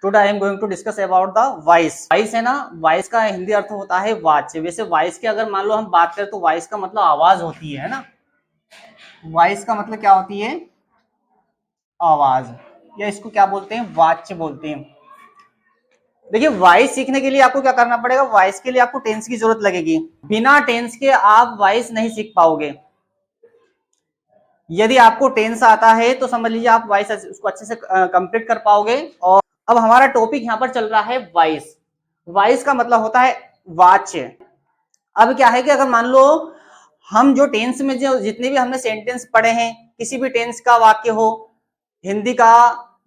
Today I am going to discuss about the voice. Voice है ना, voice का हिंदी अर्थ होता है वाच्य। वैसे वॉइस की अगर मान लो हम बात करें तो वॉइस का मतलब आवाज होती है ना। वॉइस का मतलब क्या होती है? आवाज, या इसको क्या बोलते हैं? वाच्य बोलते हैं। देखिए वॉइस सीखने के लिए आपको क्या करना पड़ेगा? वॉइस के लिए आपको टेंस की जरूरत लगेगी। बिना टेंस के आप वॉइस नहीं सीख पाओगे। यदि आपको टेंस आता है तो समझ लीजिए आप वॉइस उसको अच्छे से कंप्लीट कर पाओगे। और अब हमारा टॉपिक यहाँ पर चल रहा है वॉइस। वॉइस का मतलब होता है वाच्य। अब क्या है कि अगर मान लो हम जो टेंस में जो जितने भी हमने सेंटेंस पढ़े हैं, किसी भी टेंस का वाक्य हो, हिंदी का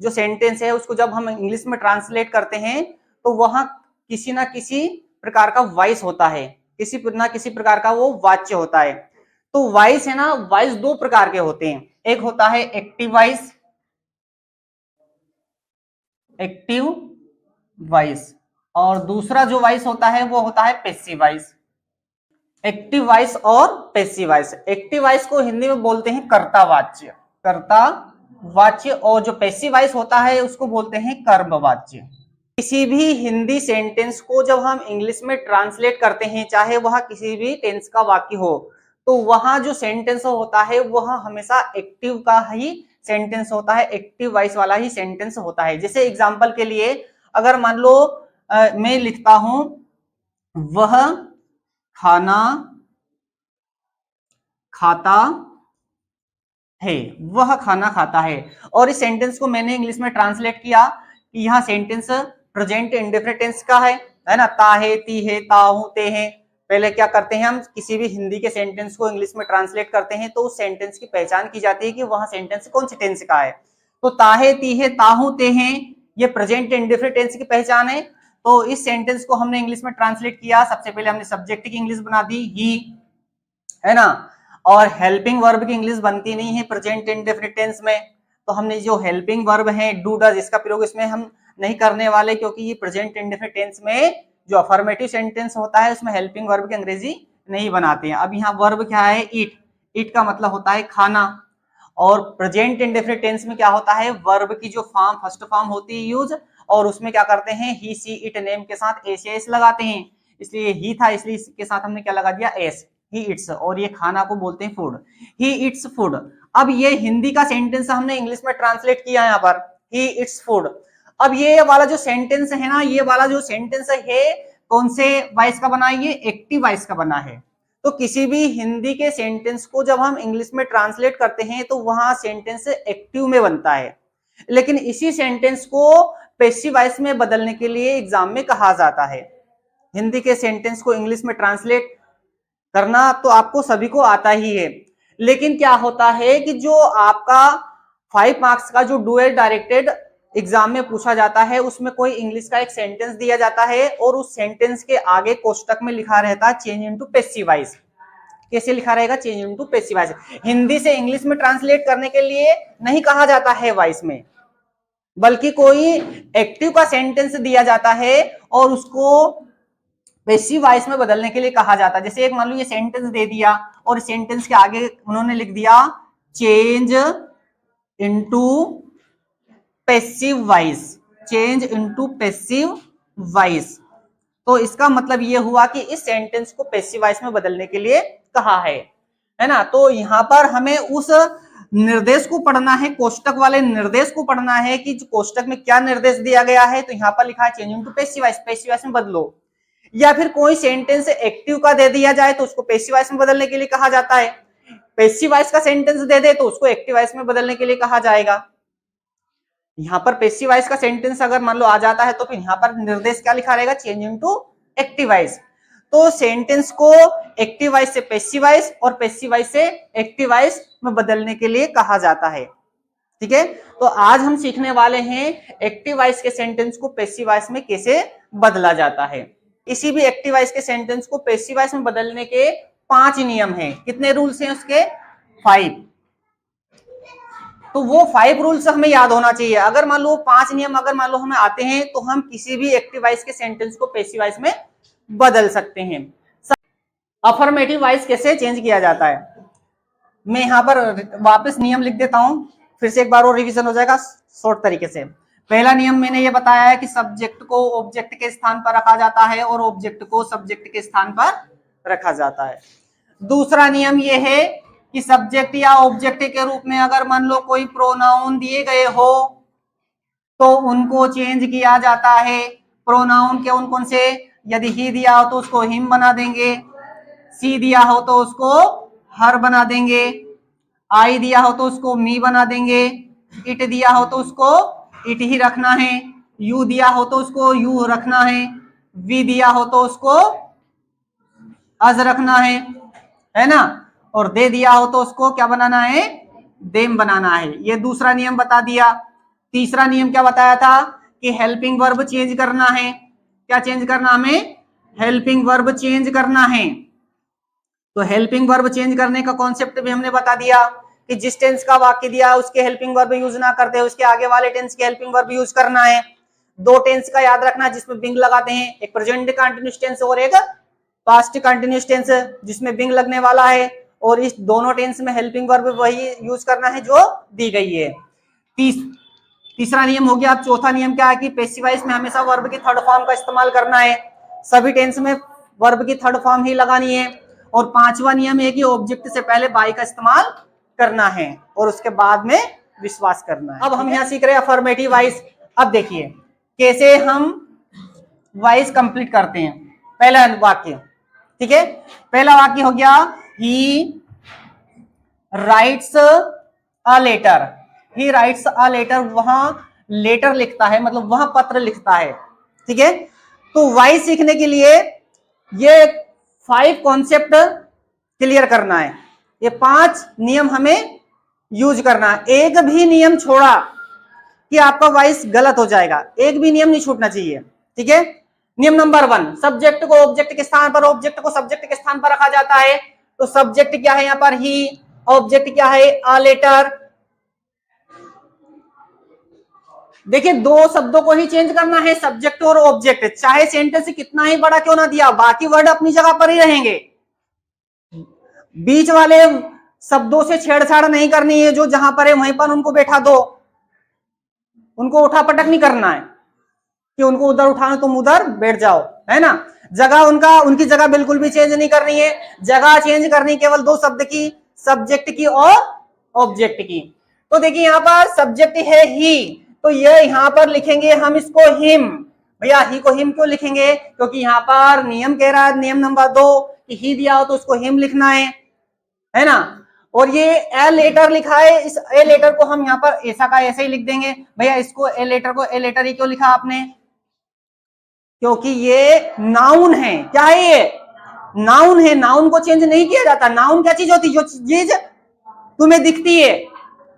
जो सेंटेंस है उसको जब हम इंग्लिश में ट्रांसलेट करते हैं तो वहां किसी ना किसी प्रकार का वॉइस होता है, किसी ना किसी प्रकार का वो वाच्य होता है। तो वॉइस है ना, वॉइस दो प्रकार के होते हैं। एक होता है एक्टिव वॉइस, एक्टिव वॉइस, और दूसरा जो वॉइस होता है वो होता है पैसिव वॉइस। एक्टिव वॉइस और पैसिव वॉइस। एक्टिव वॉइस को हिंदी में बोलते हैं कर्ता वाच्य, कर्ता वाच्य, और जो पैसिव वॉइस होता है उसको बोलते हैं कर्म वाच्य। किसी भी हिंदी सेंटेंस को जब हम इंग्लिश में ट्रांसलेट करते हैं, चाहे वह किसी भी टेंस का वाक्य हो, तो वहां जो सेंटेंस होता है वह हमेशा एक्टिव का ही सेंटेंस होता है, एक्टिव वॉइस वाला ही सेंटेंस होता है। जैसे एग्जांपल के लिए अगर मान लो मैं लिखता हूं वह खाना खाता है, वह खाना खाता है, और इस सेंटेंस को मैंने इंग्लिश में ट्रांसलेट किया कि यह सेंटेंस प्रेजेंट इंडेफिनिट टेंस का है ना। ता है, ती है, ता हूं, ते हैं। पहले क्या करते हैं, हम किसी भी हिंदी के सेंटेंस को इंग्लिश में ट्रांसलेट करते हैं तो उस सेंटेंस की पहचान की जाती है कि वह सेंटेंस कौन सी टेंस का है। तो ता है, ती है, ता हूं, ते हैं, ये प्रेजेंट इंडेफिनिट टेंस की पहचान है। तो इस सेंटेंस को हमने इंग्लिश में ट्रांसलेट किया। सबसे पहले हमने सब्जेक्ट की इंग्लिश बना दी ही, है ना। और हेल्पिंग वर्ब की इंग्लिश बनती नहीं है प्रेजेंट इंडेफिनिट टेंस में, तो हमने जो हेल्पिंग वर्ब है डू डज, इसका प्रयोग इसमें हम नहीं करने वाले, क्योंकि ये प्रेजेंट इंडेफिनिट टेंस में जो अफर्मेटिव सेंटेंस होता है उसमें हेल्पिंग वर्ब की अंग्रेजी नहीं बनाते हैं। अब यहाँ वर्ब क्या है? ईट। ईट का मतलब होता है खाना। और प्रेजेंट इंडेफिनिट टेंस में क्या होता है? वर्ब की जो फॉर्म फर्स्ट फॉर्म होती है यूज, और उसमें क्या करते हैं? ही, सी, इट नेम के साथ एस एस लगाते हैं। इसलिए ही था, इसलिए इसके साथ हमने क्या लगा दिया? एस। ही इट्स, और ये खाना को बोलते हैं फूड। ही इट्स फूड। अब ये हिंदी का सेंटेंस हमने इंग्लिश में ट्रांसलेट किया यहाँ पर, ही इट्स फूड। अब ये वाला जो सेंटेंस है ना, ये वाला जो सेंटेंस है कौन से वॉइस का बना है? ये एक्टिव वॉइस का बना है। तो किसी भी हिंदी के सेंटेंस को जब हम इंग्लिश में ट्रांसलेट करते हैं तो वहां सेंटेंस एक्टिव में बनता है, लेकिन इसी सेंटेंस को पैसिव वॉइस में बदलने के लिए एग्जाम में कहा जाता है। हिंदी के सेंटेंस को इंग्लिश में ट्रांसलेट करना तो आपको सभी को आता ही है, लेकिन क्या होता है कि जो आपका 5 मार्क्स का जो डुअल डायरेक्टेड एग्जाम में पूछा जाता है उसमें कोई इंग्लिश का एक सेंटेंस दिया जाता है और उस सेंटेंस के आगे कोष्टक में लिखा रहता है चेंज इनटू पैसिव वॉइस। कैसे लिखा रहेगा? Change into passive voice. Hindi से इंग्लिश में ट्रांसलेट करने के लिए नहीं कहा जाता है वॉइस में, बल्कि कोई एक्टिव का सेंटेंस दिया जाता है और उसको पैसिव वॉइस में बदलने के लिए कहा जाता है। जैसे एक मान लो ये सेंटेंस दे दिया और सेंटेंस के आगे उन्होंने लिख दिया change into passive voice, change into passive voice. तो इसका मतलब ये हुआ कि इस सेंटेंस को पैसिव वॉइस में बदलने के लिए कहा है ना। तो यहां पर हमें उस निर्देश को पढ़ना है, कोष्टक वाले निर्देश को पढ़ना है कि कोष्टक में क्या निर्देश दिया गया है। तो यहाँ पर लिखा है change into passive voice, passive voice में बदलो। या फिर कोई सेंटेंस एक्टिव का दे दिया जाए तो उसको पैसिव वॉइस में बदलने के लिए कहा जाता है। पैसिव वॉइस का सेंटेंस दे दे तो उसको एक्टिव वॉइस में बदलने के लिए कहा जाएगा। यहाँ पर पैसिव वॉइस का सेंटेंस अगर मान लो आ जाता है तो फिर यहाँ पर निर्देश क्या लिखा रहेगा? Change into active voice. तो सेंटेंस को एक्टिव वॉइस से पैसिव वॉइस और पैसिव वॉइस से एक्टिव वॉइस में बदलने के लिए कहा जाता है। ठीक है, तो आज हम सीखने वाले हैं एक्टिव वॉइस के सेंटेंस को पैसिव वॉइस में कैसे बदला जाता है। किसी भी एक्टिव वॉइस के सेंटेंस को पैसिव वॉइस में बदलने के 5 नियम हैं। कितने रूल्स हैं उसके? 5। तो वो 5 रूल्स हमें याद होना चाहिए। अगर मान लो 5 नियम अगर मान लो हमें आते हैं तो हम किसी भी एक्टिव वॉइस के सेंटेंस को पैसिव वॉइस में बदल सकते हैं। अफर्मेटिव वॉइस कैसे चेंज किया जाता है, मैं यहां पर वापस नियम लिख देता हूं, फिर से एक बार और रिवीजन हो जाएगा शॉर्ट तरीके से। पहला नियम मैंने ये बताया है कि सब्जेक्ट को ऑब्जेक्ट के स्थान पर रखा जाता है और ऑब्जेक्ट को सब्जेक्ट के स्थान पर रखा जाता है। दूसरा नियम ये है कि सब्जेक्ट या ऑब्जेक्ट के रूप में अगर मान लो कोई प्रोनाउन दिए गए हो तो उनको चेंज किया जाता है। प्रोनाउन के उन कौन से, यदि ही दिया हो तो उसको हिम बना देंगे, सी दिया हो तो उसको हर बना देंगे, आई दिया हो तो उसको मी बना देंगे, इट दिया हो तो उसको इट ही रखना है, यू दिया हो तो उसको यू रखना है, वी दिया हो तो उसको अज रखना है ना, और दे दिया हो तो उसको क्या बनाना है, देम बनाना है। ये दूसरा नियम बता दिया। तीसरा नियम क्या बताया था कि हेल्पिंग वर्ब चेंज करना है। क्या चेंज करना, हमें हेल्पिंग वर्ब चेंज करना है। तो हेल्पिंग वर्ब चेंज करने का कॉन्सेप्ट भी हमने बता दिया कि जिस टेंस का वाक्य दिया उसके हेल्पिंग वर्ब यूज ना करते उसके आगे वाले टेंस के हेल्पिंग वर्ब यूज करना है। दो टेंस का याद रखना जिसमें बिंग लगाते हैं, एक प्रेजेंट कंटीन्यूअस टेंस और एक पास्ट कंटीन्यूअस टेंस जिसमें बिंग लगने वाला है, और इस दोनों टेंस में हेल्पिंग वर्ब वही यूज करना है जो दी गई है। तीसरा नियम हो गया। अब चौथा नियम क्या है कि पैसिव वॉइस में हमेशा वर्ब की थर्ड फॉर्म का इस्तेमाल करना है, सभी टेंस में वर्ब की थर्ड फॉर्म ही लगानी है। और पांचवा नियम है कि ऑब्जेक्ट से पहले बाई का इस्तेमाल करना है और उसके बाद में विश्वास करना है। अब हम यहाँ सीख रहे हैं अफर्मेटिव वॉइस। अब देखिए कैसे हम वॉइस कंप्लीट करते हैं। पहला वाक्य, ठीक है, पहला वाक्य हो गया he writes a letter. He writes a letter, वहां लेटर लिखता है, मतलब वहां पत्र लिखता है, ठीक है। तो वॉइस सीखने के लिए ये 5 कॉन्सेप्ट क्लियर करना है, ये 5 नियम हमें यूज करना है। एक भी नियम छोड़ा कि आपका वॉइस गलत हो जाएगा, एक भी नियम नहीं छूटना चाहिए, ठीक है। नियम नंबर 1, सब्जेक्ट को ऑब्जेक्ट के स्थान पर, ऑब्जेक्ट को सब्जेक्ट के स्थान पर रखा जाता है। तो सब्जेक्ट क्या है यहां पर ही, ऑब्जेक्ट क्या है अ लेटर। देखिए दो शब्दों को ही चेंज करना है, सब्जेक्ट और ऑब्जेक्ट, चाहे सेंटेंस कितना ही बड़ा क्यों ना दिया, बाकी वर्ड अपनी जगह पर ही रहेंगे। बीच वाले शब्दों से छेड़छाड़ नहीं करनी है, जो जहां पर है वहीं पर उनको बैठा दो, उनको उठा पटक नहीं करना है कि उनको उधर उठाना तुम उधर बैठ जाओ, है ना। जगह उनकी जगह बिल्कुल भी चेंज नहीं करनी है, जगह चेंज करनी केवल 2 शब्द की, सब्जेक्ट की और ऑब्जेक्ट की। तो देखिए यहाँ पर सब्जेक्ट है ही, तो ये यहाँ पर लिखेंगे हम इसको हिम। भैया ही को हिम क्यों लिखेंगे, क्योंकि यहाँ पर नियम कह रहा है, नियम नंबर 2 कि ही दिया हो तो उसको हिम लिखना है ना। और ये ए लेटर लिखा है, इस ए लेटर को हम यहाँ पर ऐसा का ऐसे ही लिख देंगे। भैया इसको ए लेटर को ए लेटर ही क्यों लिखा आपने, क्योंकि ये नाउन है। क्या है ये, नाउन है, नाउन को चेंज नहीं किया जाता। नाउन क्या चीज होती है, जो चीज तुम्हें दिखती है,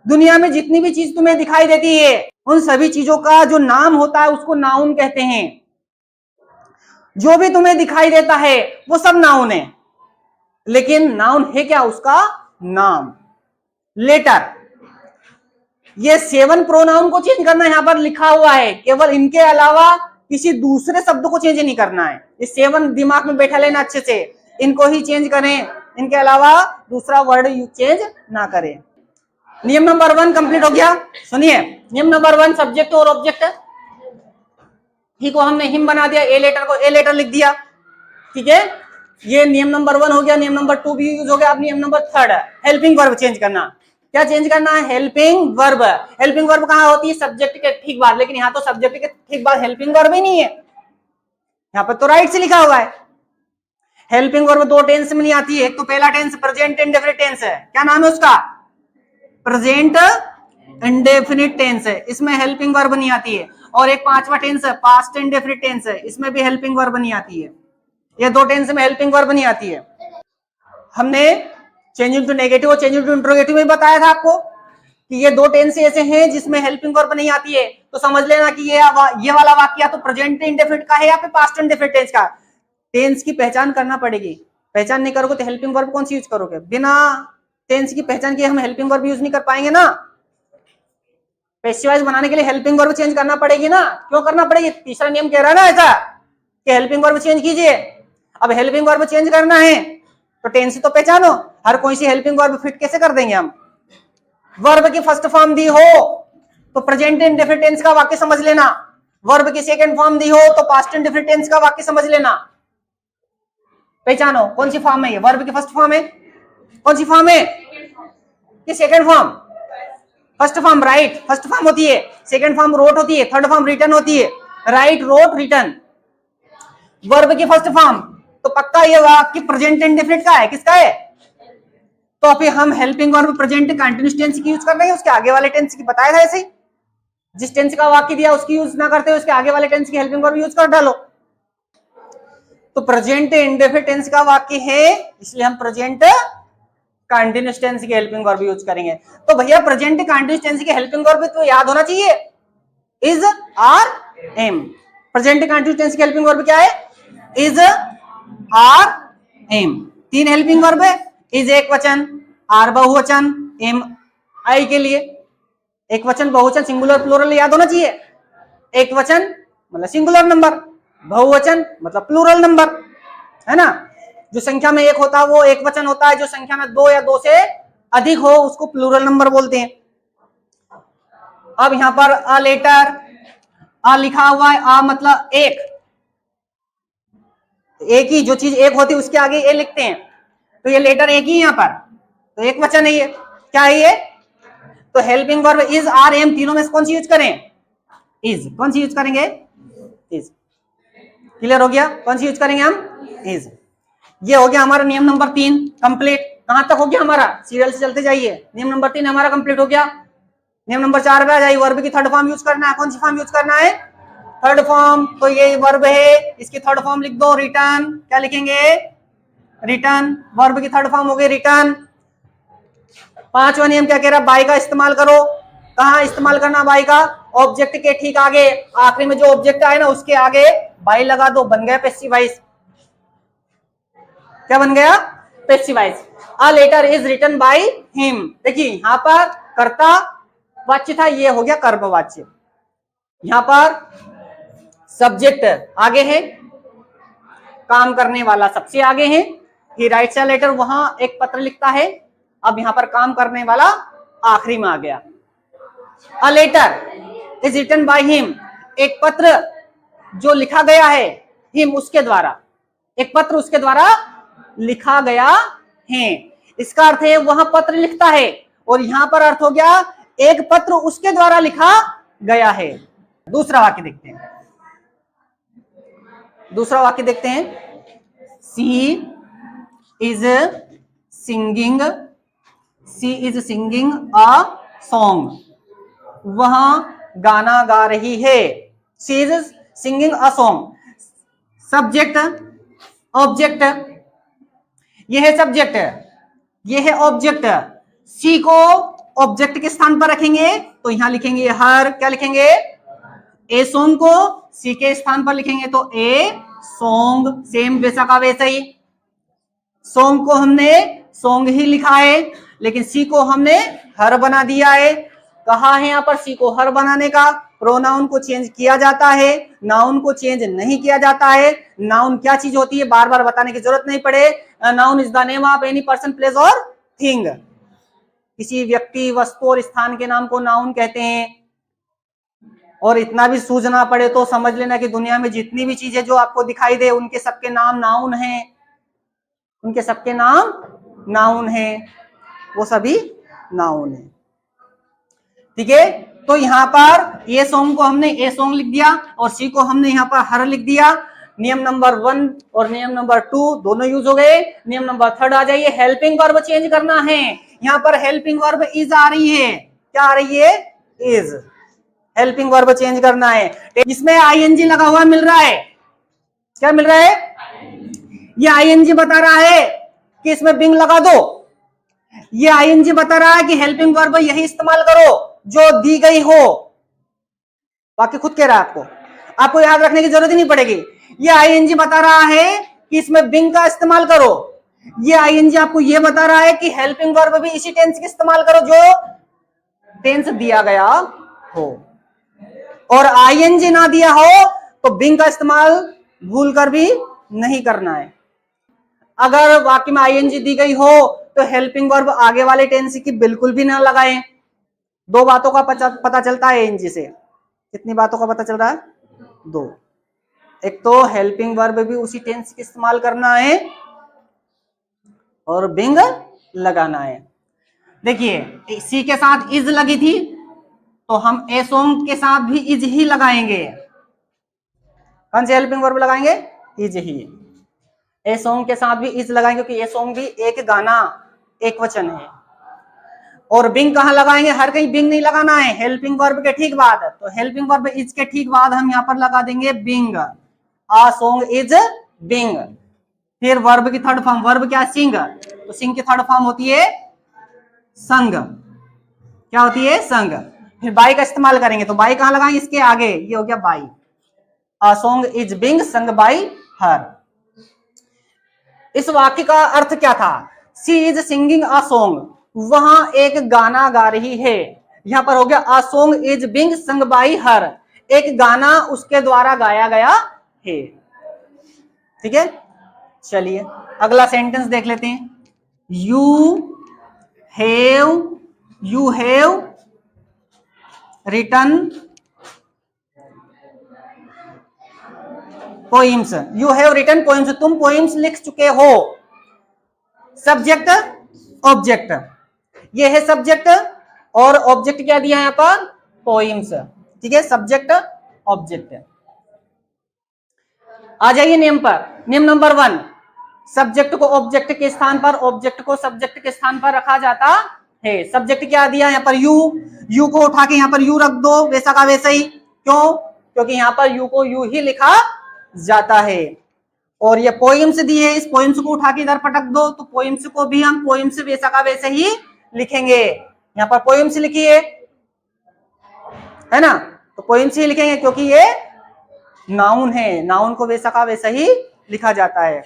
दुनिया में जितनी भी चीज तुम्हें दिखाई देती है उन सभी चीजों का जो नाम होता है उसको नाउन कहते हैं। जो भी तुम्हें दिखाई देता है वो सब नाउन है, लेकिन नाउन है क्या, उसका नाम। लेटर, ये 7 प्रोनाउन को चेंज करना यहां पर लिखा हुआ है, केवल इनके अलावा किसी दूसरे शब्द को चेंज नहीं करना है। ये 7 दिमाग में बैठा लेना अच्छे से, इनको ही चेंज करें, इनके अलावा दूसरा वर्ड चेंज ना करें। नियम नंबर 1 कंप्लीट हो गया। सुनिए नियम नंबर 1, सब्जेक्ट और ऑब्जेक्ट, ही को हमने हिम बना दिया, ए लेटर को ए लेटर लिख दिया, ठीक है। ये नियम नंबर 1 हो गया। नियम नंबर 2 भी यूज हो गया। अब नियम नंबर 3, हेल्पिंग वर्ब चेंज करना। क्या चेंज करना है, हेल्पिंग वर्ब। हेल्पिंग वर्ब कहां होती है, सब्जेक्ट के ठीक बाद, लेकिन यहाँ तो सब्जेक्ट के ठीक बाद हेल्पिंग वर्ब ही नहीं है, यहाँ पर तो राइट से लिखा हुआ है। हेल्पिंग वर्ब 2 टेंस में नहीं आती है, एक तो पहला टेंस प्रेजेंट इंडेफिनिट टेंस है, क्या नाम है उसका, प्रेजेंट इंडेफिनिट टेंस है, इसमें हेल्पिंग वर्ब नहीं आती है। और एक 5वां टेंस है पास्ट इंडेफिनिट टेंस है, इसमें भी हेल्पिंग वर्ब नहीं आती है। ये 2 टेंस में हेल्पिंग वर्ब नहीं आती है। हमने चेंज इनटू नेगेटिव और चेंज इनटू इंटरोगेटिव में बताया था आपको कि ये 2 टेंस ऐसे हैं जिसमें हेल्पिंग वर्ब नहीं आती है। तो समझ लेना कि ये वाला वाक्य या तो प्रेजेंट इंडेफिनिट का है या फिर पास्ट इंडेफिनिट टेंस का। टेंस की पहचान करना पड़ेगी, पहचान नहीं करोगे तो हेल्पिंग वर्ब कौन सी यूज करोगे, बिना टेंस की पहचान किए हम हेल्पिंग वर्ब यूज नहीं कर पाएंगे ना। पैसिव वॉइस बनाने के लिए हेल्पिंग वर्ब चेंज करना पड़ेगी ना। क्यों करना पड़ेगी, तीसरा नियम कह रहा है ना ऐसा कि हेल्पिंग वर्ब चेंज कीजिए। अब हेल्पिंग वर्ब चेंज करना है तो टेंस तो पहचानो, हर कोई सी हेल्पिंग वर्ब फिट कैसे कर देंगे हम। वर्ब की फर्स्ट फॉर्म दी हो तो प्रेजेंट इंडेफिनिट टेंस का वाक्य समझ लेना। वर्ब की सेकंड फॉर्म दी हो तो पास्ट इंडेफिनिट टेंस का वाक्य समझ लेना। पहचानो कौन सी फॉर्म है ये, वर्ब की फर्स्ट फॉर्म है, कौन सी फॉर्म है कि second form? First form, right, first form होती है, सेकंड फॉर्म रोट होती है, थर्ड फॉर्म रिटन होती है, राइट, रोट, रिटन। वर्ब की फर्स्ट फॉर्म, तो पक्का ये वाक्य प्रेजेंट इंडेफिनिट का है, किसका है? तो अभी हम helping verb present continuous tense की यूज कर रहे हैं, उसके आगे वाले टेंस की बताया था ऐसे ही। जिस टेंस का वाक्य दिया उसकी यूज ना करते हुए उसके आगे वाले टेंस की हेल्पिंग वर्ब यूज कर डालो। तो प्रेजेंट इंडेफिनिट टेंस का वाक्य है, इसलिए हम प्रेजेंट कंटीन्यूअस टेंस की हेल्पिंग वर्ब यूज करेंगे। तो भैया प्रेजेंट कंटीन्यूअस टेंस की हेल्पिंग वर्ब तो याद होना चाहिए, is, are, am. Present continuous tense की हेल्पिंग वर्ब क्या है? Is, are, am. तीन हेल्पिंग वर्ब है, इज एक वचन, आर बहुवचन, एम आई के लिए। एक वचन, बहुवचन, सिंगुलर, प्लूरल याद होना चाहिए। एक वचन मतलब सिंगुलर नंबर, बहुवचन मतलब प्लूरल नंबर, है ना। जो संख्या में एक होता है वो एक वचन होता है, जो संख्या में दो या दो से अधिक हो उसको प्लूरल नंबर बोलते हैं। अब यहां पर अ लेटर, अ लिखा हुआ है, अ मतलब एक, एक ही जो चीज एक होती है उसके आगे ए लिखते हैं, तो ये लेटर एक ही यहाँ पर, तो एक वचन है ये, क्या है ये? तो helping verb is, are, am, तीनों में से कौन सी यूज करें? इज। कौन सी यूज करेंगे? इज। क्लियर हो गया? कौन सी यूज करेंगे हम? इज। ये हो गया हमारा नियम नंबर 3 कंप्लीट। कहां तक हो गया हमारा? सीरियल से चलते जाइए। नियम नंबर 3 हमारा कंप्लीट हो गया। नियम नंबर 4 पे आ जाइए। वर्ब की थर्ड फॉर्म यूज करना है। कौन सी फॉर्म यूज करना है? Third form. तो ये वर्ब है, इसकी थर्ड फॉर्म लिख दो, रिटर्न। क्या लिखेंगे? रिटर्न। वर्ब की थर्ड फॉर्म हो गई रिटर्न। पांचवा नियम क्या कह रहा है? बाय का इस्तेमाल करो। कहां इस्तेमाल करना बाय का? ऑब्जेक्ट के ठीक आगे, आखिरी में जो ऑब्जेक्ट आए ना उसके आगे बाय लगा दो, बन गया पैसिव वॉइस। क्या बन गया? Passive voice. A letter is written by him. देखिए यहां पर कर्ता वाच्य था, ये हो गया कर्म वाच्य। यहां पर सब्जेक्ट आगे है, काम करने वाला सबसे आगे है। ही राइट्स अ लेटर, वहां एक पत्र लिखता है, अब यहां पर काम करने वाला आखिरी में आ गया। A letter is written by him, एक पत्र जो लिखा गया है, हिम उसके द्वारा, एक पत्र उसके द्वारा लिखा गया है। इसका अर्थ है वहां पत्र लिखता है, और यहां पर अर्थ हो गया एक पत्र उसके द्वारा लिखा गया है। दूसरा वाक्य देखते हैं। दूसरा वाक्य देखते हैं। She is singing, she is singing a song, वह गाना गा रही है। She is singing a song. Subject, object, यह है सब्जेक्ट, यह है ऑब्जेक्ट। सी को ऑब्जेक्ट के स्थान पर रखेंगे तो यहां लिखेंगे हर, क्या लिखेंगे? ए सॉन्ग को सी के स्थान पर लिखेंगे तो ए सॉन्ग, सेम वैसा का वैसा ही। सॉन्ग को हमने सॉन्ग ही लिखा है, लेकिन सी को हमने हर बना दिया है। कहा है यहाँ पर सी को हर बनाने का? प्रोनाउन को चेंज किया जाता है, नाउन को चेंज नहीं किया जाता है। नाउन क्या चीज होती है बार बार बताने की जरूरत नहीं पड़े। Noun is the name of any person, place और थिंग। किसी व्यक्ति, वस्तु और स्थान के नाम को नाउन कहते हैं। और इतना भी सूझना पड़े तो समझ लेना कि दुनिया में जितनी भी चीजें जो आपको दिखाई दे उनके सबके नाम नाउन हैं, उनके सबके नाम नाउन है, वो सभी नाउन है। ठीक है, तो यहां पर ए सॉन्ग को हमने ए सॉन्ग लिख दिया और सी को हमने यहां पर हर लिख दिया। नियम नंबर 1 और नियम नंबर 2 दोनों यूज हो गए। नियम नंबर 3 आ जाइए। हेल्पिंग वर्ब चेंज करना है। यहां पर हेल्पिंग वर्ब इज आ रही है, क्या आ रही है? इज। हेल्पिंग वर्ब चेंज करना है। इसमें आईएनजी लगा हुआ मिल रहा है, क्या मिल रहा है? ये आईएनजी बता रहा है कि इसमें बिंग लगा दो। ये आईएनजी बता रहा है कि हेल्पिंग वर्ब यही इस्तेमाल करो जो दी गई हो। बाकी खुद कह रहा है आपको, आपको याद रखने की जरूरत ही नहीं पड़ेगी। ये आईएनजी बता रहा है कि इसमें बिंग का इस्तेमाल करो। ये आईएनजी आपको ये बता रहा है कि हेल्पिंग वर्ब भी इसी टेंस का इस्तेमाल करो जो टेंस दिया गया हो। और आईएनजी ना दिया हो तो बिंग का इस्तेमाल भूल कर भी नहीं करना है। अगर वाक्य में आईएनजी दी गई हो तो हेल्पिंग वर्ब आगे वाले टेंस की बिल्कुल भी ना लगाएं। दो बातों का पता चलता है एनजी से। कितनी बातों का पता चल रहा है? दो। एक तो हेल्पिंग वर्ब भी उसी टेंस का इस्तेमाल करना है और बिंग लगाना है। देखिए सी के साथ इज लगी थी तो हम ए सॉन्ग के साथ भी इज ही लगाएंगे। कौन से हेल्पिंग वर्ब लगाएंगे? Is he. ए सॉन्ग के साथ भी इज लगाएंगे क्योंकि ए सॉन्ग भी एक गाना, एक वचन है। और बिंग कहां लगाएंगे? हर कहीं बिंग नहीं लगाना है, हेल्पिंग वर्ब के ठीक बाद। तो हेल्पिंग वर्ब इज के ठीक बाद हम यहां पर लगा देंगे being. A song is being. फिर वर्ब की थर्ड फॉर्म, वर्ब क्या? सिंग। तो सिंग की थर्ड फॉर्म होती है संग। क्या होती है? संग। फिर बाई का इस्तेमाल करेंगे तो बाई कहां लगाएंगे? इसके आगे, ये हो गया by. Uh song is Bing संग बाई हर। इस वाक्य का अर्थ क्या था? सी इज सिंगिंग आ सॉन्ग, वहां एक गाना गा रही है। यहां पर हो गया आ सॉन्ग इज बिंग संग बाई हर, एक गाना उसके द्वारा गाया गया है। ठीक है, चलिए अगला सेंटेंस देख लेते हैं। You have written poems. You have written poems, तुम पोइम्स लिख चुके हो। सब्जेक्ट ऑब्जेक्ट, ये है सब्जेक्ट और ऑब्जेक्ट क्या दिया है यहां पर? पोइम्स। ठीक है, सब्जेक्ट ऑब्जेक्ट। आ जाइए नेम पर। नेम नंबर 1, सब्जेक्ट को ऑब्जेक्ट के स्थान पर, ऑब्जेक्ट को सब्जेक्ट के स्थान पर रखा जाता है। सब्जेक्ट क्या दिया यहाँ पर? यू को उठा के यहाँ पर यू रख दो, वैसा का वैसा ही। क्यों? क्योंकि यहाँ पर यू को यू ही लिखा जाता है। और ये पोइम्स दी है, इस पोइम्स को उठा के इधर पटक दो तो पोइम्स को भी हम पोइम्स वैसा का वैसे ही लिखेंगे। यहाँ पर पोइम्स लिखी है ना, तो पोइम्स ही लिखेंगे क्योंकि ये नाउन है, नाउन को वैसा का वैसा ही लिखा जाता है।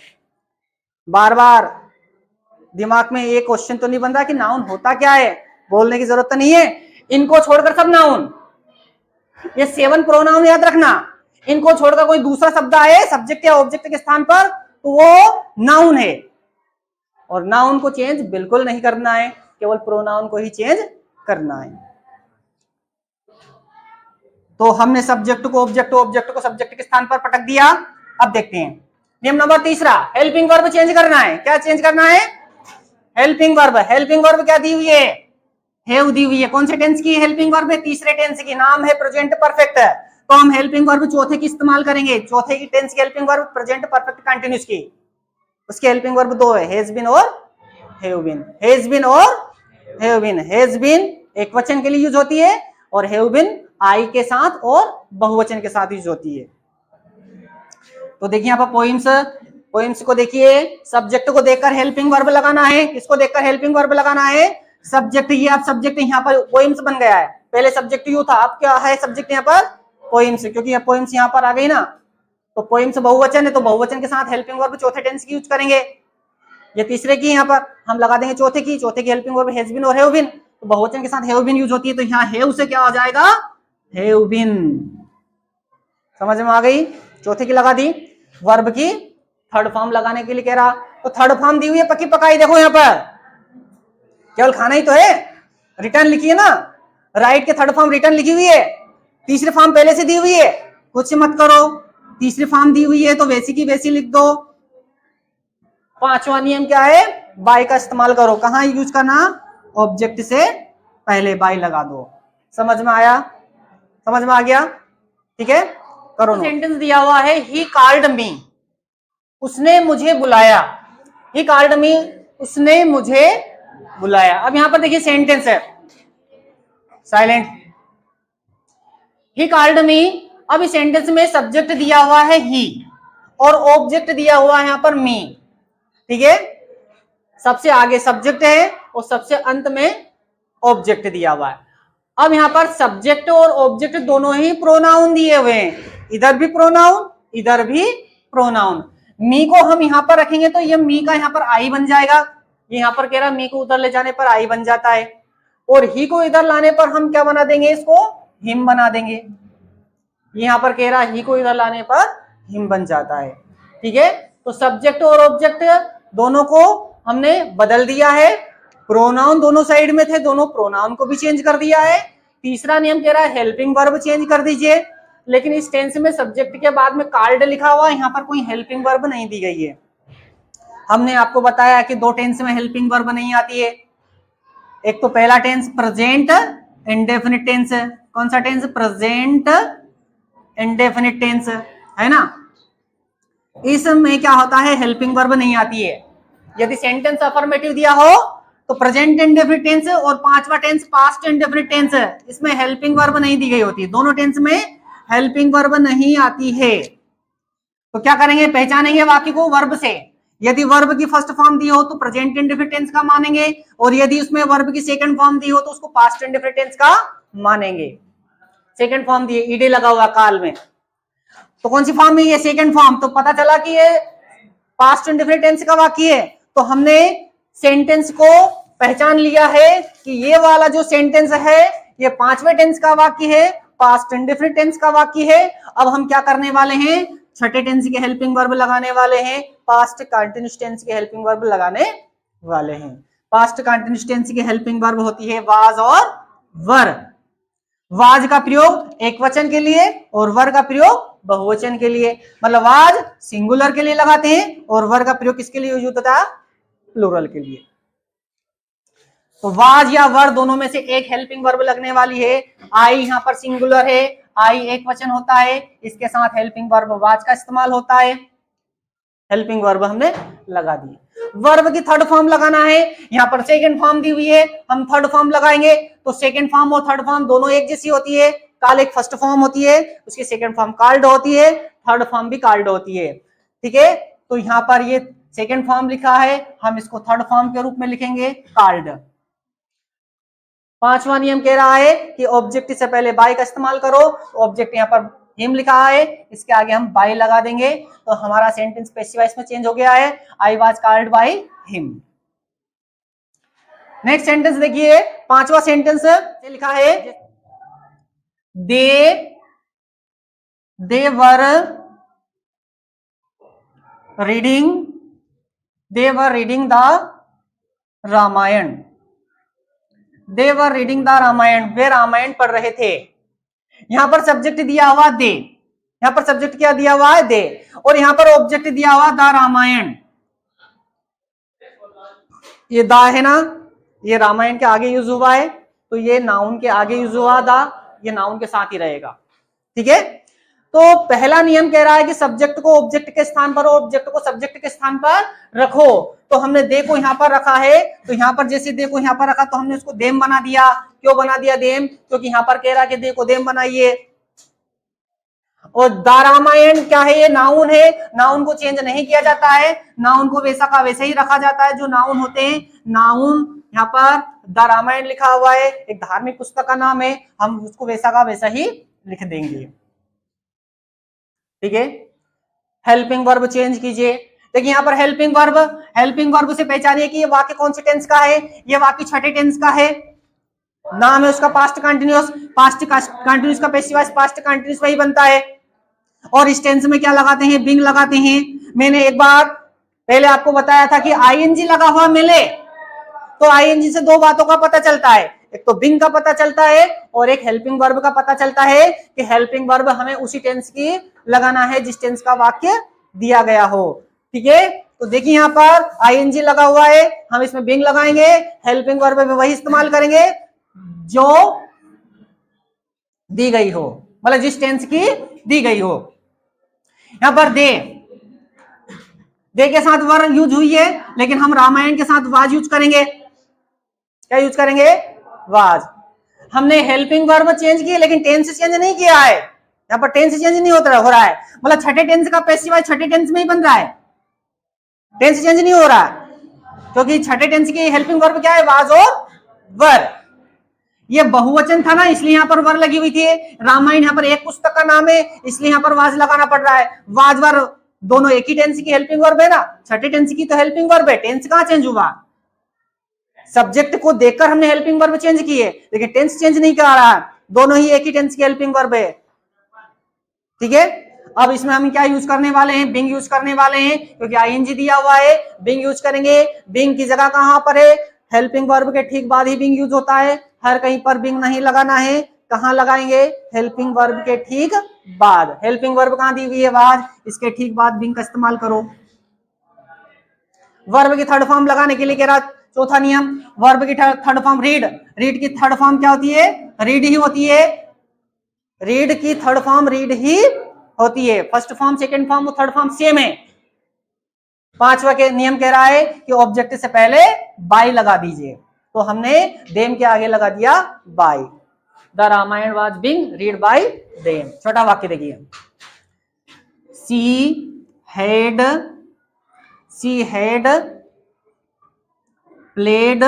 बार बार दिमाग में ये क्वेश्चन तो नहीं बन रहा कि नाउन होता क्या है, बोलने की जरूरत तो नहीं है। इनको छोड़कर सब नाउन, ये 7 प्रोनाउन याद रखना। इनको छोड़कर कोई दूसरा शब्द आए सब्जेक्ट या ऑब्जेक्ट के स्थान पर तो वो नाउन है। और नाउन को चेंज बिल्कुल नहीं करना है, केवल प्रोनाउन को ही चेंज करना है। तो हमने सब्जेक्ट को ऑब्जेक्ट, ऑब्जेक्ट को सब्जेक्ट के स्थान पर पटक दिया। अब देखते हैं नियम नंबर 3, हेल्पिंग वर्ब चेंज करना है। क्या चेंज करना है? Helping verb. हेल्पिंग वर्ब क्या दी हुई है? हैव दी हुई है। कौन से टेंस की हेल्पिंग वर्ब है? तीसरे टेंस की, नाम है प्रेजेंट परफेक्ट। तो हम हेल्पिंग वर्ब चौथे की इस्तेमाल करेंगे। चौथे की टेंस की helping verb present perfect continuous की, उसकी हेल्पिंग वर्ब 2 है, हैज बीन और हैव बीन। हैज बीन और हैव बीन। हैज बीन एक वचन के लिए यूज होती है और हैव बीन आई के साथ और बहुवचन के साथ यूज होती है। तो देखिए यहाँ पर पोइम्स को देखिए, सब्जेक्ट को देखकर हेल्पिंग वर्ब लगाना है। किसको देखकर हेल्पिंग वर्ब लगाना है? सब्जेक्ट। ये अब सब्जेक्ट यहाँ पर पोइम्स बन गया है, पहले सब्जेक्ट यू था, अब क्या है सब्जेक्ट यहाँ पर? पोइम्स। क्योंकि पोइम्स यहाँ पर आ गई ना, तो पोइम्स बहुवचन है तो बहुवचन के साथ हेल्पिंग वर्ब चौथे टेंस की यूज करेंगे। ये तीसरे की यहाँ पर हम लगा देंगे चौथे की हेल्पिंग वर्ब हैज बीन और हैव बीन, तो बहुवचन के साथ हैव बीन यूज होती है, तो यहाँ हैव से क्या हो जाएगा? Have been. समझ में आ गई? चौथे की लगा दी। वर्ब की थर्ड फॉर्म लगाने के लिए कह रहा, तो थर्ड फॉर्म दी हुई है पक्की पकाई। देखो यहाँ पर केवल खाना ही तो है, रिटर्न लिखी है ना, राइट के थर्ड फॉर्म रिटर्न लिखी हुई है। तीसरी फॉर्म पहले से दी हुई है, कुछ मत करो। तीसरी फॉर्म दी हुई है तो वैसी की वैसी लिख दो। 5वां नियम क्या है? बाय का इस्तेमाल करो। कहां यूज करना? ऑब्जेक्ट से पहले बाय लगा दो। समझ में आया? समझ में आ गया? ठीक है, करो। सेंटेंस दिया हुआ है, ही कॉल्ड मी, उसने मुझे बुलाया। ही कॉल्ड मी, उसने मुझे बुलाया। अब यहां पर देखिए सेंटेंस है साइलेंट, ही कॉल्ड मी। अब इस सेंटेंस में सब्जेक्ट दिया हुआ है ही और ऑब्जेक्ट दिया हुआ है यहां पर मी। ठीक है, सबसे आगे सब्जेक्ट है और सबसे अंत में ऑब्जेक्ट दिया हुआ है। अब यहां पर सब्जेक्ट और ऑब्जेक्ट दोनों ही प्रोनाउन दिए हुए हैं, इधर भी प्रोनाउन इधर भी प्रोनाउन। मी को हम यहां पर रखेंगे तो ये मी का यहां पर आई बन जाएगा। ये यहां पर कह रहा मी को उधर ले जाने पर आई बन जाता है, और ही को इधर लाने पर हम क्या बना देंगे? इसको हिम बना देंगे। यहां पर कह रहा ही को इधर लाने पर हिम बन जाता है। ठीक है, तो सब्जेक्ट और ऑब्जेक्ट दोनों को हमने बदल दिया है, प्रोनाउन दोनों साइड में थे, दोनों प्रोनाउन को भी चेंज कर दिया है। तीसरा नियम कह रहा है हेल्पिंग वर्ब चेंज कर दीजिए, लेकिन इस टेंस में सब्जेक्ट के बाद में कार्ड लिखा हुआ है, यहाँ पर कोई हेल्पिंग वर्ब नहीं दी गई है। हमने आपको बताया कि दो टेंस में हेल्पिंग वर्ब नहीं आती है। एक तो पहला टेंस प्रेजेंट इंडेफिनिट टेंस, कौन सा टेंस? प्रेजेंट इंडेफिनिट टेंस, है ना। इसमें क्या होता है, हेल्पिंग वर्ब नहीं आती है। यदि सेंटेंस अफर्मेटिव दिया हो तो प्रेजेंट इंडेफिनिट टेंस, और पांचवा टेंस पास्ट इंडेफिनिट टेंस, इसमें हेल्पिंग वर्ब नहीं दी गई होती। दोनों टेंस में हेल्पिंग वर्ब नहीं आती है। तो क्या करेंगे, पहचानेंगे वाक्य को वर्ब से। यदि वर्ब की फर्स्ट फॉर्म दी हो तो प्रेजेंट इंडेफिनिट टेंस का मानेंगे, और यदि उसमें वर्ब की सेकंड फॉर्म दी हो तो उसको पास्ट इंडेफिनिट टेंस का मानेंगे। सेकंड फॉर्म दी, ईडे लगा हुआ काल में, तो कौन सी फॉर्म में ये सेकंड फॉर्म, तो पता चला कि ये पास्ट इंडेफिनिट टेंस का वाक्य है। तो हमने सेंटेंस को पहचान लिया है कि ये वाला जो सेंटेंस है ये पांचवें टेंस का वाक्य है, पास्ट इंडेफिनिट टेंस का वाक्य है। अब हम क्या करने वाले हैं, छठे टेंस के हेल्पिंग वर्ब लगाने वाले हैं, पास्ट कंटीन्यूअस टेंस के हेल्पिंग वर्ब लगाने वाले हैं। पास्ट कंटीन्यूअस टेंस की हेल्पिंग वर्ब होती है वाज और वर। वाज का प्रयोग एक वचन के लिए और वर का प्रयोग बहुवचन के लिए। मतलब वाज सिंगुलर के लिए लगाते हैं और वर का प्रयोग किसके लिए यूज होता है, प्लूरल के लिए। तो वाज या वर दोनों में से एक हेल्पिंग वर्ब लगने वाली है। आई यहाँ पर सिंगुलर है, आई एक वचन होता है, इसके साथ हेल्पिंग वर्ब वाज का इस्तेमाल होता है। हेल्पिंग वर्ब हमने लगा दी। वर्ब की थर्ड फॉर्म लगाना है, यहाँ पर सेकंड फॉर्म दी हुई है, हम थर्ड फॉर्म लगाएंगे। तो सेकंड फॉर्म और थर्ड फॉर्म दोनों एक जैसी होती है। काल एक फर्स्ट फॉर्म होती है, उसकी सेकंड फॉर्म कार्ड होती है, थर्ड फॉर्म भी कार्ड होती है। ठीक है, तो यहाँ पर ये सेकंड फॉर्म लिखा है, हम इसको थर्ड फॉर्म के रूप में लिखेंगे कार्ड। पांचवा नियम कह रहा है कि ऑब्जेक्ट से पहले बाय का इस्तेमाल करो। ऑब्जेक्ट यहाँ पर हिम लिखा है, इसके आगे हम बाय लगा देंगे, तो हमारा सेंटेंस पैसिव वॉइस में चेंज हो गया है, I was called by him. Next sentence देखिए, पांचवा सेंटेंस लिखा है they were reading the Ramayan. They were reading the Ramayan, वे रामायण पढ़ रहे थे। यहां पर सब्जेक्ट दिया हुआ दे, यहां पर सब्जेक्ट क्या दिया हुआ है, दे, और यहां पर ऑब्जेक्ट दिया हुआ द रामायण। ये दा है ना, ये रामायण के आगे यूज हुआ है, तो ये नाउन के आगे यूज हुआ दा, ये नाउन के साथ ही रहेगा। ठीक है, तो पहला नियम कह रहा है कि सब्जेक्ट को ऑब्जेक्ट के स्थान पर, ऑब्जेक्ट को सब्जेक्ट के स्थान पर रखो। तो हमने दे को यहां पर रखा है, तो यहां पर जैसे दे को यहां पर रखा तो हमने उसको देम बना दिया। क्यों बना दिया देम, क्योंकि यहां पर कह रहा है कि दे को देम बनाइए। और द रामायण क्या है, ये नाउन है, नाउन को चेंज नहीं किया जाता है, नाउन को वैसा का वैसे ही रखा जाता है जो नाउन होते हैं। नाउन यहाँ पर द रामायण लिखा हुआ है, एक धार्मिक पुस्तक का नाम है, हम उसको वैसा का वैसा ही लिख देंगे। ठीक है, हेल्पिंग वर्ब चेंज कीजिए। देखिए यहाँ पर हेल्पिंग वर्ब से पहचानिए कि ये वाक्य कौन से टेंस का है। ये वाक्य छठे टेंस का है, नाम है उसका पास्ट कंटिन्यूअस, पास्ट कंटिन्यूअस का पैसिव वॉइस पास्ट कंटिन्यूअस वही बनता है। और इस टेंस में क्या लगाते हैं, बिंग लगाते हैं। मैंने एक बार पहले आपको बताया था कि आईएनजी लगा हुआ मिले तो आईएनजी से दो बातों का पता चलता है, एक तो बिंग का पता चलता है और एक हेल्पिंग वर्ब का पता चलता है कि हेल्पिंग वर्ब हमें उसी टेंस की लगाना है जिस टेंस का वाक्य दिया गया हो। ठीक है, तो देखिए यहाँ पर आईएनजी लगा हुआ है, हम इसमें बिंग लगाएंगे, हेल्पिंग वर्ब में वही इस्तेमाल करेंगे जो दी गई हो, मतलब जिस टेंस की दी गई हो। यहां पर दे के साथ वर यूज हुई है, लेकिन हम रामायण के साथ वाज यूज करेंगे। क्या यूज करेंगे, वाज। हमने हेल्पिंग वर्ब चेंज किया लेकिन टेंस चेंज नहीं किया है, यहां पर टेंस चेंज नहीं हो रहा है, मतलब छठे टेंस का पैसिव वॉइस छठे टेंस में ही बन रहा है, टेंस चेंज नहीं हो रहा है, क्योंकि छठे टेंस की हेल्पिंग वर्ब क्या है, वाज और वर। ये बहुवचन था ना, इसलिए यहाँ पर वर लगी हुई थी। रामायण यहाँ पर एक पुस्तक का नाम है, इसलिए यहाँ पर वाज लगाना पड़ रहा है। वाज वर दोनों एक ही टेंस की हेल्पिंग वर्ब है ना, छठे टेंस की तो हेल्पिंग वर्ब है, टेंस कहाँ चेंज हुआ, सब्जेक्ट को देखकर हमने हेल्पिंग वर्ब चेंज की है, लेकिन टेंस चेंज नहीं कर रहा है, दोनों ही एक ही टेंस की हेल्पिंग वर्ब है। ठीक है, अब इसमें हम क्या यूज करने वाले हैं, बिंग यूज करने वाले हैं, क्योंकि आईएनजी दिया हुआ है, बिंग यूज करेंगे। बिंग की जगह कहां पर है, हेल्पिंग वर्ब के ठीक बाद ही बिंग यूज होता है, हर कहीं पर बिंग नहीं लगाना है। कहां लगाएंगे? हेल्पिंग वर्ब के ठीक बाद। हेल्पिंग वर्ब कहां दी हुई है? बाद, इसके ठीक बाद बिंग का इस्तेमाल करो। वर्ब की थर्ड फॉर्म लगाने के लिए कह रहा, चौथा नियम, वर्ब की थर्ड फॉर्म रीड। रीड की थर्ड फॉर्म क्या होती है? रीड ही होती है। रीड की थर्ड फॉर्म रीड ही होती है। फर्स्ट फॉर्म, सेकंड फॉर्म, वो थर्ड फॉर्म सेम है। पांचवा के नियम कह रहा है कि ऑब्जेक्ट से पहले बाय लगा दीजिए, तो हमने देम के आगे लगा दिया by. The Ramayana was being read by them. छोटा वाक्य देखिए, she had played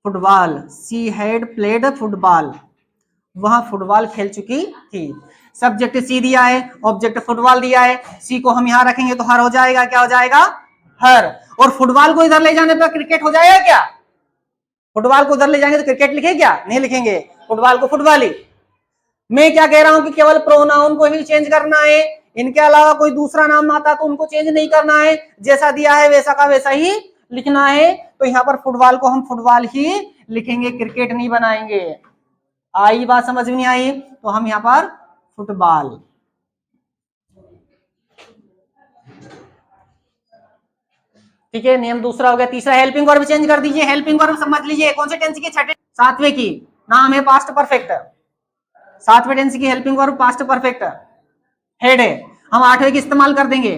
football. She had played football. वह फुटबॉल खेल चुकी थी। सब्जेक्ट सी दिया है, ऑब्जेक्ट फुटबॉल दिया है। सी को हम यहां रखेंगे तो हर हो जाएगा। क्या हो जाएगा? हर। और फुटबॉल को इधर ले जाने पर क्रिकेट हो जाएगा क्या? फुटबॉल को उधर ले जाएंगे तो क्रिकेट लिखे क्या? नहीं लिखेंगे, फुटबॉल को फुटबॉल ही। मैं क्या कह रहा हूं कि केवल प्रोनाउन को ही चेंज करना है, इनके अलावा कोई दूसरा नाम आता तो उनको चेंज नहीं करना है, जैसा दिया है वैसा का वैसा ही लिखना है। तो यहाँ पर फुटबॉल को हम फुटबॉल ही लिखेंगे, क्रिकेट नहीं बनाएंगे। आई बात समझ में नहीं आई? तो हम यहाँ पर फुटबॉल। ठीक है, नियम दूसरा हो गया। तीसरा, हेल्पिंग वर्ब चेंज कर दीजिए। हेल्पिंग वर्ब समझ लीजिए कौन से टेंस की? छठे सातवें की। नाम है पास्ट परफेक्ट। सातवें टेंस की helping verb past perfect head है। हम आठवें की इस्तेमाल कर देंगे।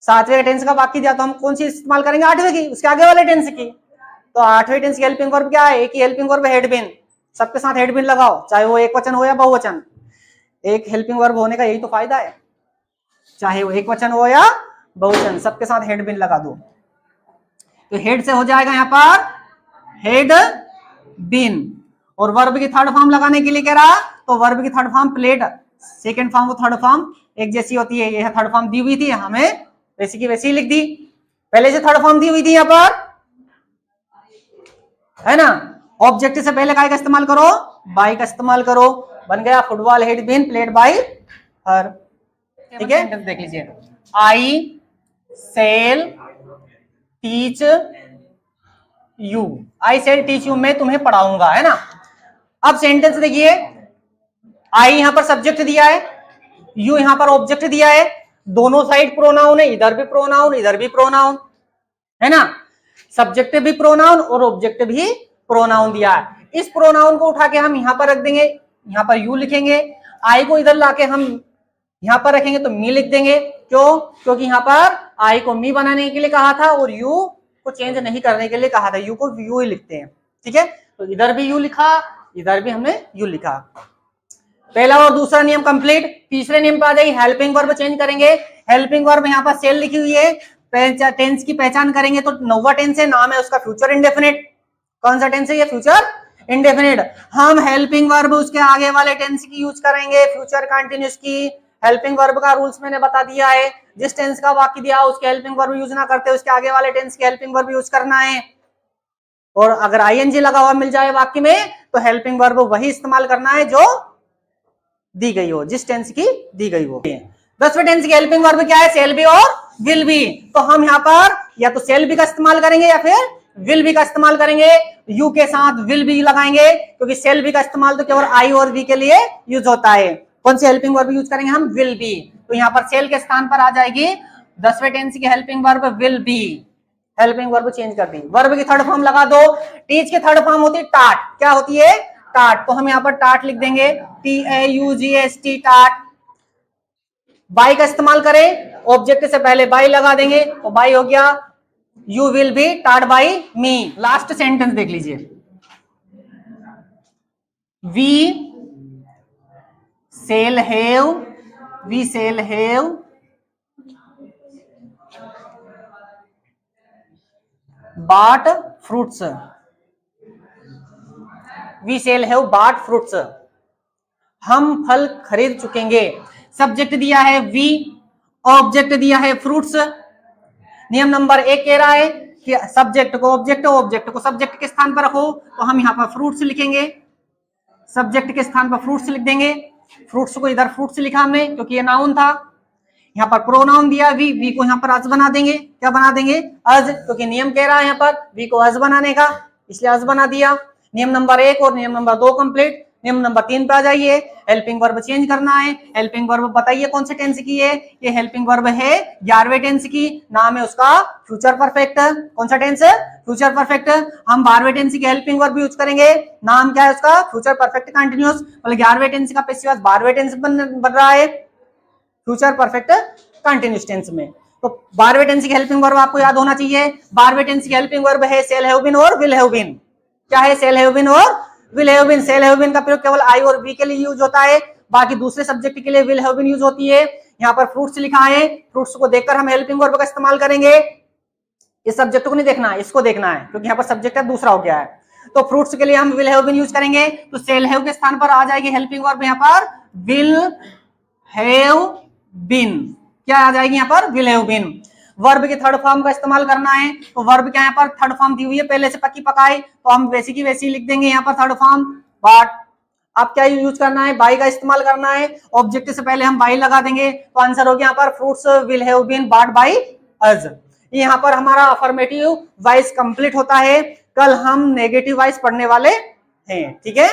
सातवें टेंस का वाक्य दिया तो हम कौन सी इस्तेमाल करेंगे? आठवें की, उसके आगे वाले टेंस की। तो आठवें टेंस की हेल्पिंग वर्ब क्या है? एक ही हेल्पिंग वर्ब हेड बीन। सबके साथ हेड बीन लगाओ, चाहे वो एक वचन हो या बहुवचन। एक हेल्पिंग वर्ब होने का यही तो फायदा है, चाहे वो एक वचन हो या बहुवचन, सबके साथ हेड बीन लगा दो। तो हेड से हो जाएगा यहाँ पर हेड बीन। और वर्ब की थर्ड फॉर्म लगाने के लिए कह रहा, तो वर्ब की third form played. Second form वो थर्ड फॉर्म एक जैसी होती है। यह थर्ड फॉर्म दी हुई थी, हमें वैसी की वैसी लिख दी। पहले से थर्ड फॉर्म दी हुई थी यहाँ पर, है ना। ऑब्जेक्ट से पहले काय का इस्तेमाल करो? बाय का इस्तेमाल करो। बन गया football had been played by her. ठीक है, देख लीजिए, I shall teach you. I shall teach you, मैं तुम्हें पढ़ाऊंगा, है ना। अब सेंटेंस देखिए, आई यहां पर सब्जेक्ट दिया है, यू यहां पर ऑब्जेक्ट दिया है। दोनों साइड प्रोनाउन है, इधर भी प्रोनाउन इधर भी प्रोनाउन, है ना। सब्जेक्ट भी प्रोनाउन और ऑब्जेक्ट भी प्रोनाउन दिया है। इस प्रोनाउन को उठा के हम यहां पर रख देंगे, यहां पर यू लिखेंगे। आई को इधर लाके हम यहां पर रखेंगे तो मी लिख देंगे। क्यों? क्योंकि यहां पर आई को मी बनाने के लिए कहा था और यू को चेंज नहीं करने के लिए कहा था। यू को यू ही लिखते हैं। ठीक है, तो इधर भी यू लिखा, इधर भी हमने यू लिखा। पहला और दूसरा नियम कंप्लीट। तीसरे नियम पर आ जाइए, हेल्पिंग वर्ब चेंज करेंगे। हेल्पिंग वर्ब यहाँ पर सेल लिखी हुई है, टेंस की पहचान करेंगे तो नौवा टेंस है, नाम है उसका फ्यूचर इंडेफिनिट। कौन सा टेंस है ये? Future indefinite. हम हेल्पिंग वर्ब उसके आगे वाले टेंस की यूज करेंगे, फ्यूचर कंटिन्यूस की। हेल्पिंग वर्ब का रूल्स मैंने बता दिया है, जिस टेंस का वाक्य दिया उसके हेल्पिंग वर्ब यूज ना करते उसके आगे वाले टेंस की हेल्पिंग वर्ब यूज करना है। और अगर आईएनजी लगा हुआ मिल जाए वाक्य में तो हेल्पिंग वर्ब वही इस्तेमाल करना है जो दी गई हो, जिस टेंस की दी गई हो। 10वें टेंस की हेल्पिंग वर्ब क्या है? सेल बी और विल बी। तो हम यहाँ पर या तो सेल बी का इस्तेमाल करेंगे या फिर विल बी का इस्तेमाल करेंगे। यू के साथ विल बी लगाएंगे, क्योंकि सेल बी का इस्तेमाल तो केवल आई और बी के लिए यूज होता है। कौन सी हेल्पिंग वर्ब यूज करेंगे हम? Will be. तो यहाँ पर सेल के स्थान पर आ जाएगी 10वें टेंस की helping verb will be. Helping verb change कर दी। वर्ब की थर्ड फॉर्म लगा दो। टीच की थर्ड फॉर्म होती है टाट। क्या होती है? टाट। तो हम यहाँ पर टाट लिख देंगे, TAUGST टाट। बाय का इस्तेमाल करें, ऑब्जेक्ट से पहले बाय लगा देंगे तो बाय हो गया, you will be taught by me. Last sentence देख लीजिए, we shall have bought fruits। We shall have bought fruits, हम फल खरीद चुकेंगे। सब्जेक्ट दिया है वी, ऑब्जेक्ट दिया है फ्रूट्स। नियम नंबर 1 कह रहा है कि सब्जेक्ट को ऑब्जेक्ट को सब्जेक्ट के स्थान पर रखो, तो हम यहाँ पर फ्रूट्स लिखेंगे, सब्जेक्ट के स्थान पर फ्रूट्स लिख देंगे। फ्रूट्स को इधर फ्रूट्स लिखा हमने क्योंकि ये नाउन था। यहाँ पर प्रोनाउन दिया वी को यहाँ पर अस बना देंगे, क्या बना देंगे, अज, क्योंकि नियम कह रहा है यहाँ पर वी को अज बनाने का, इसलिए अज बना दिया। नियम नंबर 1 और नियम नंबर 2 कंप्लीट। नियम नंबर 3 पे आ जाइए, हेल्पिंग वर्ब चेंज करना है। हेल्पिंग वर्ब बताइए कौन से टेंस की है, ये हेल्पिंग वर्ब है 11वें टेंस की, नाम है उसका फ्यूचर परफेक्ट। कौन सा टेंस है, फ्यूचर परफेक्ट। हम 12वें टेंस की हेल्पिंग वर्ब यूज करेंगे, नाम क्या है उसका, फ्यूचर परफेक्ट कंटिन्यूअस। मतलब 11वें टेंस का पैसिव वॉइस 12वें टेंस बन रहा है फ्यूचर परफेक्ट कंटिन्यूअस टेंस में। तो 12वें टेंस की हेल्पिंग वर्ब आपको याद होना चाहिए। 12वें टेंस की हेल्पिंग वर्ब है शेल हैव बीन और विल हैव बीन। क्या है, शेल हैव बीन और will have been. Shall have been का प्रयोग केवल आई और वी के लिए यूज होता है, बाकी दूसरे सब्जेक्ट के लिए विल हैव बीन यूज होती है। यहाँ पर फ्रूट्स लिखा है, फ्रूट्स को देखकर हम हेल्पिंग वर्ब का इस्तेमाल करेंगे। इस सब्जेक्ट को नहीं देखना, इसको देखना है, क्योंकि यहाँ पर सब्जेक्ट है दूसरा हो गया है। तो फ्रूट्स के लिए हम विल हैव बीन यूज करेंगे, तो शेल हैव के स्थान पर आ जाएगी हेल्पिंग वर्ब यहाँ पर विल हैव बीन। क्या आ जाएगी यहाँ पर, विल हैव बीन। वर्ब के थर्ड फॉर्म का इस्तेमाल करना है, तो वर्ब क्या यहाँ पर थर्ड फॉर्म दी हुई है पहले से पक्की पकाई, तो हम वैसी की वैसी लिख देंगे यहाँ पर थर्ड फॉर्म बट। अब क्या यूज करना है, बाई का इस्तेमाल करना है, ऑब्जेक्ट से पहले हम बाई लगा देंगे, तो आंसर हो गया यहाँ पर fruits will have been bought by us. यहाँ पर हमारा अफर्मेटिव वॉइस कंप्लीट होता है। कल हम नेगेटिव वॉइस पढ़ने वाले हैं, ठीक है।